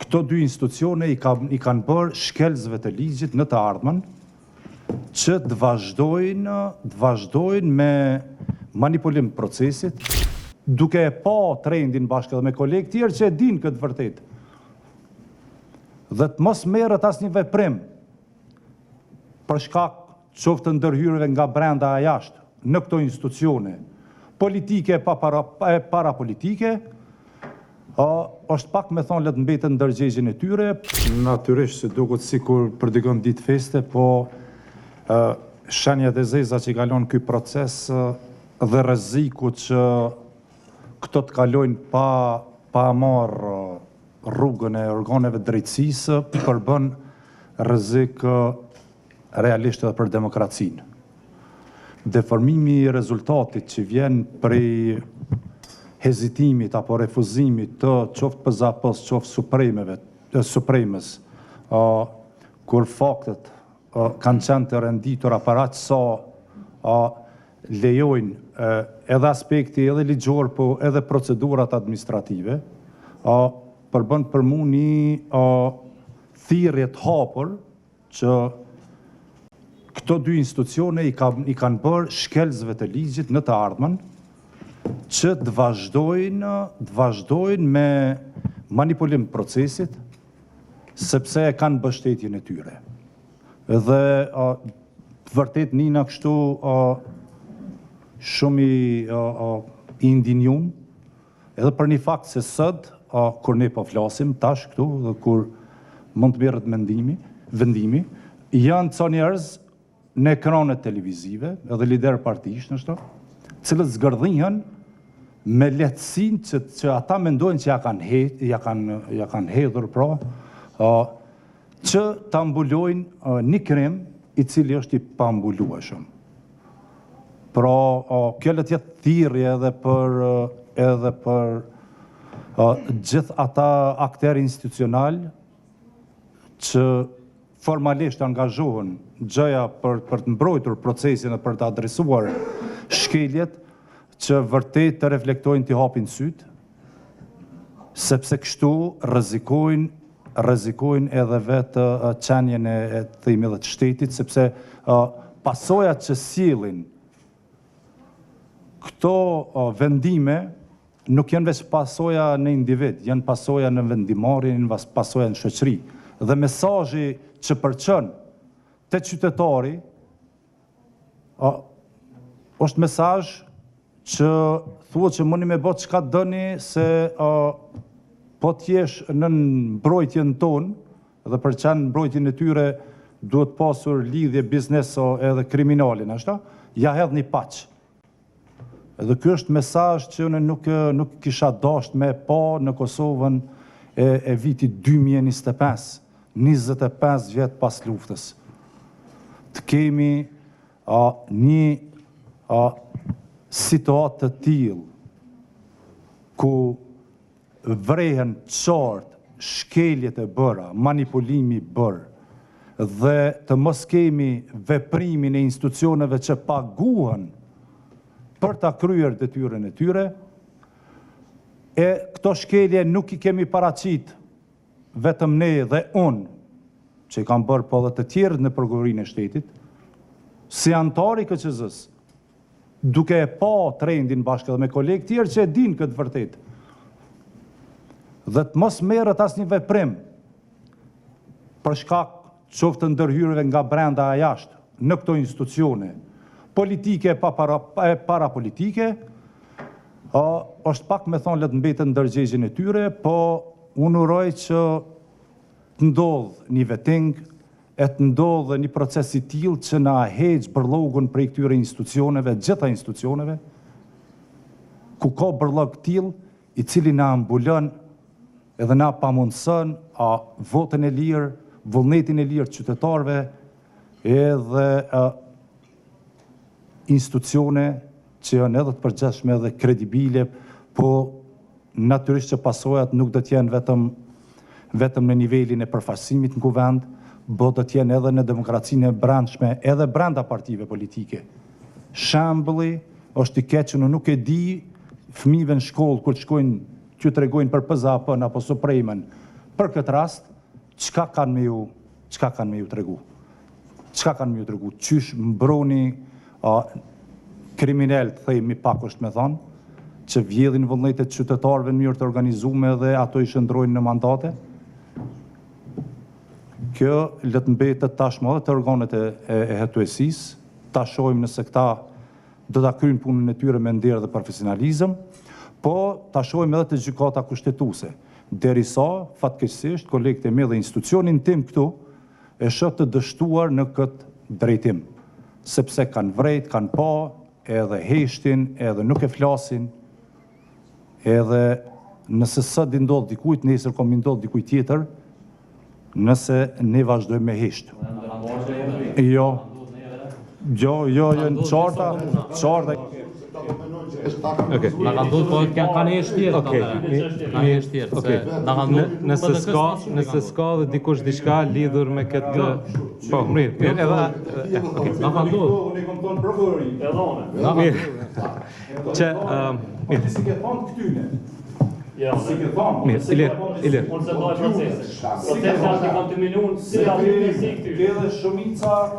këto dy institucione i kanë bërë shkelzve të ligjit në të ardhmen që të vazhdojnë me manipulim procesit, duke e pa trendin bashkë edhe me kolegë tjerë që e din këtë vërtet. Dhe të mos merret asnjë veprim për shkak qoftë të ndërhyrjeve nga brenda a jashtë në këto institucione politike e parapolitike, është pak me thonë le të mbetet në ndërgjegjjen e tyre. Natyrisht se duket sikur përdigon ditë feste, po shenjat e zeza që i kalon ky proces dhe rreziku që këto të kalojnë pa marrë rrugën e organeve drejtësisë përbën rrezik realisht edhe për demokracinë. Deformimi i rezultatit që vjen prej hezitimit apo refuzimit të qoftë PZP-s, qoftë Supremës, kur faktet kanë qenë të renditura para sa lejojnë edhe aspekti edhe ligjor, po edhe procedurat administrative, përbën për mu një thirrje të hapur që këto dy institucione i kanë bërë shkelzve të ligjit në të ardhmen që të vazhdojnë me manipulim procesit, sepse e kanë mbështetjen e tyre. Dhe vërtet nina kështu shumë i indinjum, edhe për një fakt se sot, kur ne po flasim tash këtu, dhe kur mund të merret vendimi, janë ca njerëz në ekranet televizive, edhe lider partish në shto, cilët zgërdhihen me lehtësinë që ata mendojnë që ja kanë hedhur pra, që ta mbulojnë një krim i cili është i pambulueshëm. Pra, kjo le të jetë thirrje edhe për gjithë ata aktorë institucional që formalisht angazhohen gjëja për të mbrojtur procesin e për të adresuar shkeljet që vërtet të reflektojnë të hapin syt, sepse kështu rrezikojnë edhe vetë qenjen e themi dhe të shtetit, sepse pasojat që sjellin këto vendime nuk janë veç pasoja në individ, janë pasoja në vendimarrjen, pasoja në shoqëri. Dhe mesazhi që përçon te qytetari është mesazh që thuhet që mundi me bë çka doni se po t'jesh në mbrojtjen tonë dhe për çan mbrojtjen e tyre duhet pasur lidhje bizneso edhe kriminalin, ashtu, ja hedhni paç. Edhe ky është mesazh që unë nuk kisha dashur me pa në Kosovën e vitit 2025, 25 vjet pas luftës. Të kemi një situatë të tillë ku vrehen qartë shkeljet e bëra, manipulimi bërë, dhe të mos kemi veprimin e institucioneve që paguhen për ta kryer detyrën e tyre, e këto shkelje nuk i kemi paraqit vetëm ne dhe unë, që i kam bërë po dhe të tjerët në prokurorinë e shtetit, si antari KQZ-s, duke e pa trendin bashkë edhe me kolegë tjerë që e din këtë vërtet, dhe të mos merret asnjë veprim për shkak qoftë të ndërhyrjeve nga brenda a jashtë në këto institucione politike e parapolitike, është pak me thonë le të mbetet në ndërgjegjjen e tyre, po unë uroj që të ndodhë një vetting, e të ndodhë një proces i tillë që na heq bërllogun prej këtyre institucioneve, gjitha institucioneve, ku ka bërllog tillë i cili na mbulon edhe na pamundson votën e lirë, vullnetin e lirë qytetarëve, edhe institucione që janë edhe të përgjithshme edhe kredibile, po natyrisht që pasojat nuk do të jenë vetëm në nivelin e përfaqësimit në kuvend, po do të jenë edhe në demokracinë e brendshme, edhe brenda partive politike. Shembulli është i keq që nuk e di fëmijëve në shkollë kur shkojnë që tregojnë për PZP-n apo Supremën, për këtë rast, çka kanë me ju tregu? Çka kanë me ju tregu? Qysh mbroni kriminal, themi pak është me thonë, që vjedhin vullnetet qytetarëve në mënyrë të organizuar dhe ato i shndrojnë në mandate? Kjo le të mbetet tashmë edhe te organet e hetuesisë, ta shohim nëse këta do ta kryjnë punën e tyre me nder dhe profesionalizëm, po ta shohim edhe te gjykata kushtetuese. Derisa fatkeqësisht kolegët e mi dhe institucionin tim këtu e shoh të dështuar në këtë drejtim, sepse kanë vrejt, kanë pa, edhe heshtin, edhe nuk e flasin, edhe nëse sot i ndodh dikujt, nesër kom i ndodh dikujt tjetër, nëse ne vazhdojmë me hesht. Jo, në qarta. Na kanë dhënë po kanë hesht tjetër. Kanë hesht tjetër. Na kanë dhënë nëse s'ka dhe dikush diçka lidhur me këtë. Po, mirë, edhe na kanë dhënë. Unë kam thonë prokurori. mirë. Që mirë. Si ke thonë këtyne? Si ke Mirë, Ilir. Unë se bëj procesin. Procesi është i kontinuar, si aty si këty. Edhe shumica